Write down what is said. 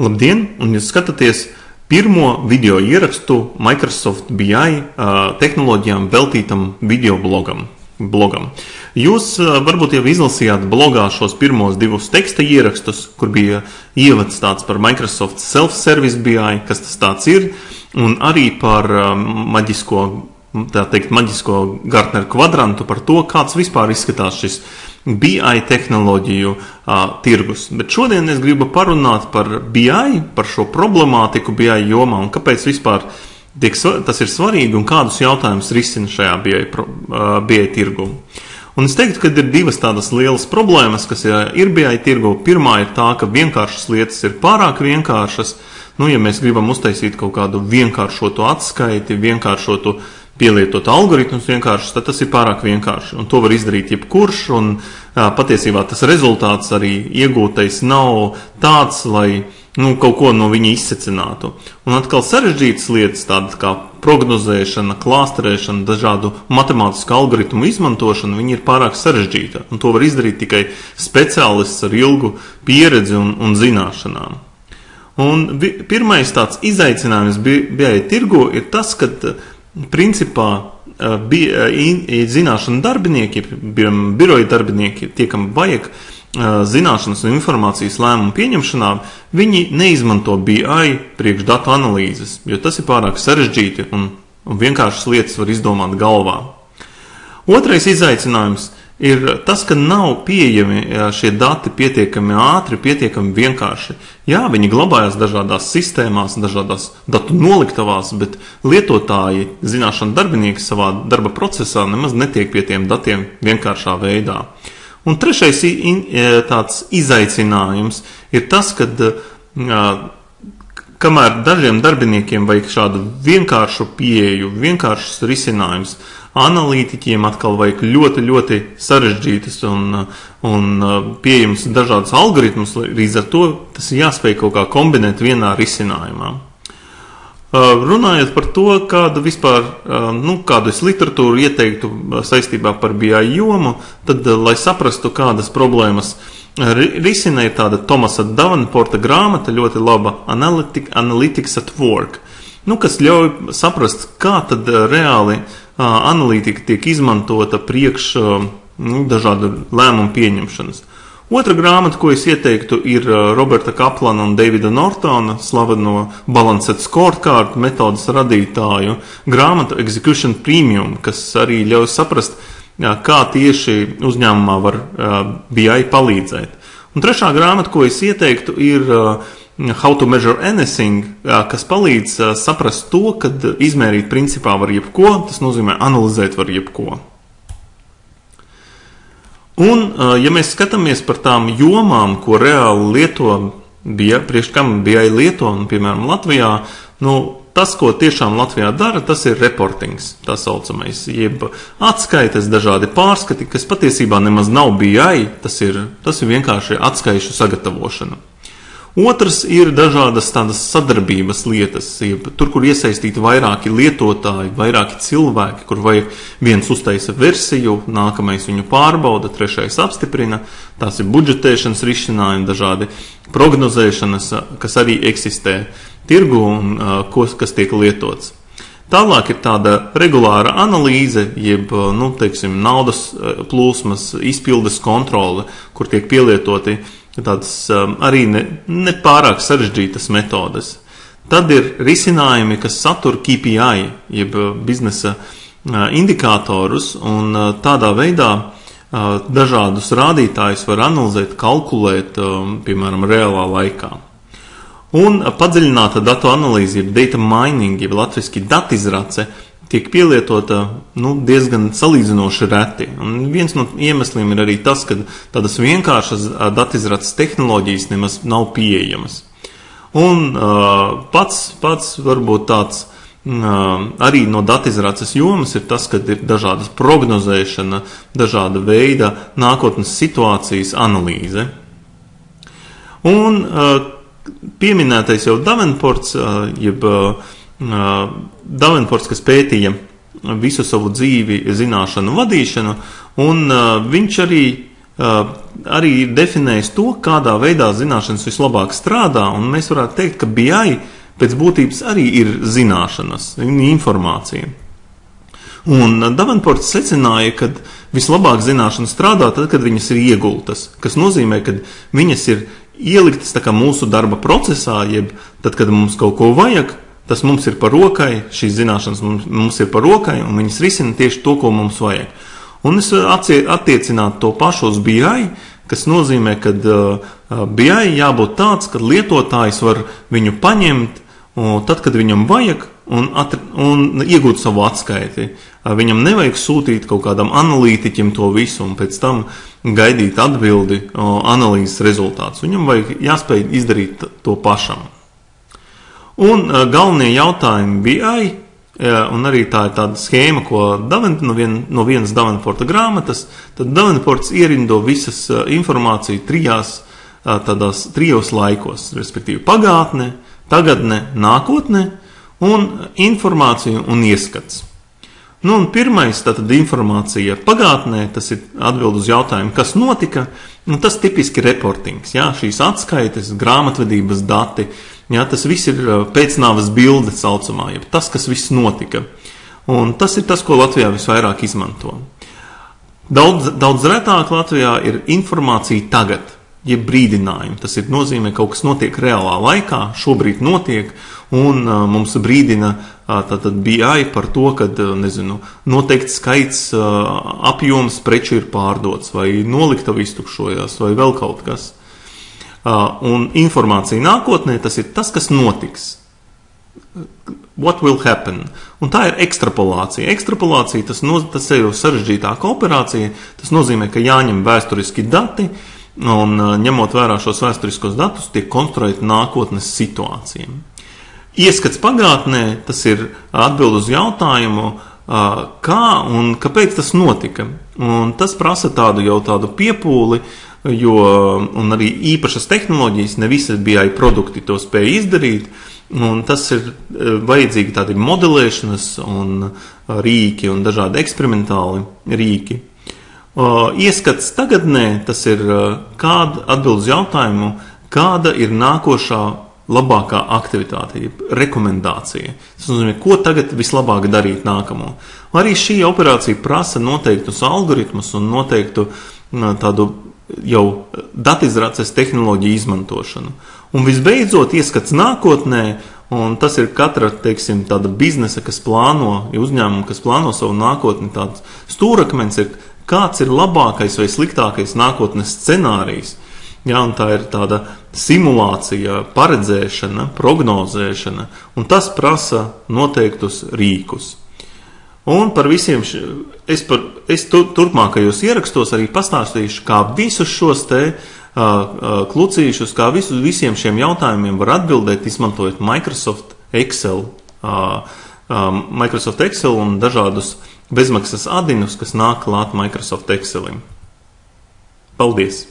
Labdien, un jūs skatāties pirmo video ierakstu Microsoft BI tehnoloģijām veltītam video blogam. Jūs varbūt jau izlasījāt blogā šos pirmos divus teksta ierakstus, kur bija ievads tāds par Microsoft Self-Service BI, kas tas tāds ir, un arī par maģisko Gartner kvadrantu, par to, kāds vispār izskatās šis BI tehnoloģiju tirgus. Bet šodien es gribu parunāt par BI, par šo problemātiku BI jomā un kāpēc vispār tas ir svarīgi un kādus jautājumus risina šajā BI tirgu. Un es teiktu, ka ir divas tādas lielas problēmas, kas ir BI tirgu. Pirmā ir tā, ka vienkāršas lietas ir pārāk vienkāršas. Ja mēs gribam uztaisīt kaut kādu vienkāršotu atskaiti, vienkāršotu pielietot algoritmus vienkāršus, tad tas ir pārāk vienkārši. Un to var izdarīt jebkurš, un patiesībā tas rezultāts arī iegūtais nav tāds, lai kaut ko no viņa izsecinātu. Un atkal sarežģītas lietas, tādas kā prognozēšana, klāsterēšana, dažādu matemātisku algoritmu izmantošana, viņi ir pārāk sarežģīta. Un to var izdarīt tikai speciālists ar ilgu pieredzi un zināšanām. Un pirmais tāds izaicinājums BI tirgu ir tas, ka principā zināšanu darbinieki, biroja darbinieki, tie, kam vajag zināšanas un informācijas lēmumu pieņemšanā, viņi neizmanto BI priekš datu analīzes, jo tas ir pārāk sarežģīti un vienkāršas lietas var izdomāt galvā. Otrais izaicinājums ir tas, ka nav pieejami šie dati pietiekami ātri, pietiekami vienkārši. Jā, viņi glabājas dažādās sistēmās, dažādās datu noliktavās, bet lietotāji, zināšanu darbinieki savā darba procesā nemaz netiek pie tiem datiem vienkāršā veidā. Un trešais tāds izaicinājums ir tas, ka kamēr dažiem darbiniekiem vajag šādu vienkāršu pieeju, vienkāršus risinājumus, analītiķiem atkal vajag ļoti, ļoti sarežģītas un pieejams dažādas algoritmus, līdz ar to tas ir jāspēj kaut kā kombinēt vienā risinājumā. Runājot par to, kādu es literatūru ieteiktu saistībā par BI jomu, tad, lai saprastu, kādas problēmas risina, ir tāda Thomasa Davenporta grāmata, ļoti laba Analytics at Work, kas ļauj saprast, kā tad reāli analītika tiek izmantota priekš dažādu lēmumu pieņemšanas. Otra grāmata, ko es ieteiktu, ir Roberta Kaplana un Davida Nortona, slaveno Balanced Scorecard metodas radītāju grāmatu Execution Premium, kas arī ļauj saprast, kā tieši uzņēmumā var BI palīdzēt. Un trešā grāmata, ko es ieteiktu, ir How to Measure Anything, kas palīdz saprast to, kad izmērīt principā var jebko, tas nozīmē analizēt var jebko. Un, ja mēs skatāmies par tām jomām, ko reāli lieto, priekš kam BI lieto, un, piemēram, Latvijā, tas, ko tiešām Latvijā dara, tas ir reportings, tā saucamais, jeb atskaites, dažādi pārskati, kas patiesībā nemaz nav BI, tas ir vienkārši atskaišu sagatavošana. Otrs ir dažādas tādas sadarbības lietas, tur, kur iesaistīti vairāki lietotāji, vairāki cilvēki, kur vajag viens uztaisa versiju, nākamais viņu pārbauda, trešais apstiprina, tās ir budžetēšanas risinājumi, dažādi prognozēšanas, kas arī eksistē tirgu un kas tiek lietots. Tālāk ir tāda regulāra analīze, jeb, naudas plūsmas, izpildes kontrole, kur tiek pielietoti tādas arī ne pārāk sarežģītas metodes. Tad ir risinājumi, kas satur KPI, jeb biznesa indikātorus, un tādā veidā dažādus rādītājus var analizēt, kalkulēt, piemēram, reālā laikā. Un padziļināta datu analīze, jeb data mining, jeb latviski datizrace, tiek pielietota diezgan salīdzinoši reti. Un viens no iemesliem ir arī tas, ka tādas vienkāršas datizraces tehnoloģijas nemaz nav pieejamas. Un pats varbūt tāds arī no datizraces jomas ir tas, ka ir dažādas prognozēšana, dažāda veida nākotnes situācijas analīze. Un pieminētais jau Davenports, Davenports, kas pētīja visu savu dzīvi zināšanu vadīšanu, un viņš arī arī ir definējis to, kādā veidā zināšanas vislabāk strādā, un mēs varētu teikt, ka BI pēc būtības arī ir zināšanas, informācija. Un Davenports secināja, ka vislabāk zināšanas strādā tad, kad viņas ir iegultas, kas nozīmē, ka viņas ir ieliktas tā kā mūsu darba procesā, jeb tad, kad mums kaut ko vajag, tas mums ir par rokai, šīs zināšanas mums ir par rokai, un viņas risina tieši to, ko mums vajag. Un es attiecinātu to pašu uz BI, kas nozīmē, ka BI jābūt tāds, ka lietotājs var viņu paņemt, tad, kad viņam vajag, un iegūt savu atskaiti. Viņam nevajag sūtīt kaut kādam analītiķim to visu un pēc tam gaidīt atbildi analīzes rezultātus. Viņam vajag jāspēj izdarīt to pašam. Un galvenie jautājumi BI, un arī tā ir tāda schēma, ko no vienas Davenporta grāmatas, tad Davenports ierindo visas informāciju trijos laikos, respektīvi pagātne, tagadne, nākotne un informācija un ieskats. Nu, un pirmais, tātad informācija pagātnē, tas ir atbild uz jautājumu, kas notika, un tas tipiski reportings, jā, šīs atskaites, grāmatvedības dati, jā, tas viss ir pēcnāves bilde saucamā, jeb tas, kas viss notika. Un tas ir tas, ko Latvijā visvairāk izmanto. Daudz retāk Latvijā ir informācija tagad, jeb brīdinājumi. Tas ir nozīmē, kaut kas notiek reālā laikā, šobrīd notiek, un mums brīdina tātad BI par to, kad, noteikts skaits apjoms preču ir pārdots, vai noliktava iztukšojās, vai vēl kaut kas. Un informācija nākotnē, tas ir tas, kas notiks. What will happen? Un tā ir ekstrapolācija. Ekstrapolācija, tas ir jau sarežģītāka operācija, tas nozīmē, ka jāņem vēsturiski dati, un ņemot vērā šos vēsturiskos datus, tiek konstruēta nākotnes situācija. Ieskats pagātnē, tas ir atbild uz jautājumu, kā un kāpēc tas notika. Un tas prasa tādu piepūli, un arī īpašas tehnoloģijas, ne visas BI produkti to spēja izdarīt, un tas ir vajadzīgi tādi modelēšanas un rīki un dažādi eksperimentāli rīki. Ieskats tagadnē, tas ir atbild uz jautājumu, kāda ir nākošā labākā aktivitāte, rekomendācija. Tas nozīmē, ko tagad vislabāk darīt nākamo. Arī šī operācija prasa noteiktus algoritmus un noteiktu tādu jau datizrāces tehnoloģiju izmantošanu. Un visbeidzot, ieskats nākotnē, un tas ir katra, tāda biznesa, kas plāno, uzņēmuma, kas plāno savu nākotni, tāds stūrakmens ir, kāds ir labākais vai sliktākais nākotnes scenārijs. Jā, un tā ir tāda simulācija, paredzēšana, prognozēšana, un tas prasa noteiktus rīkus. Un par visiem, es turpmākajos ierakstos arī pastāstīšu, kā visus šos klucīšus, kā visiem šiem jautājumiem var atbildēt, izmantojot Microsoft Excel un dažādus bezmaksas adinus, kas nāk klāt Microsoft Excelim. Paldies!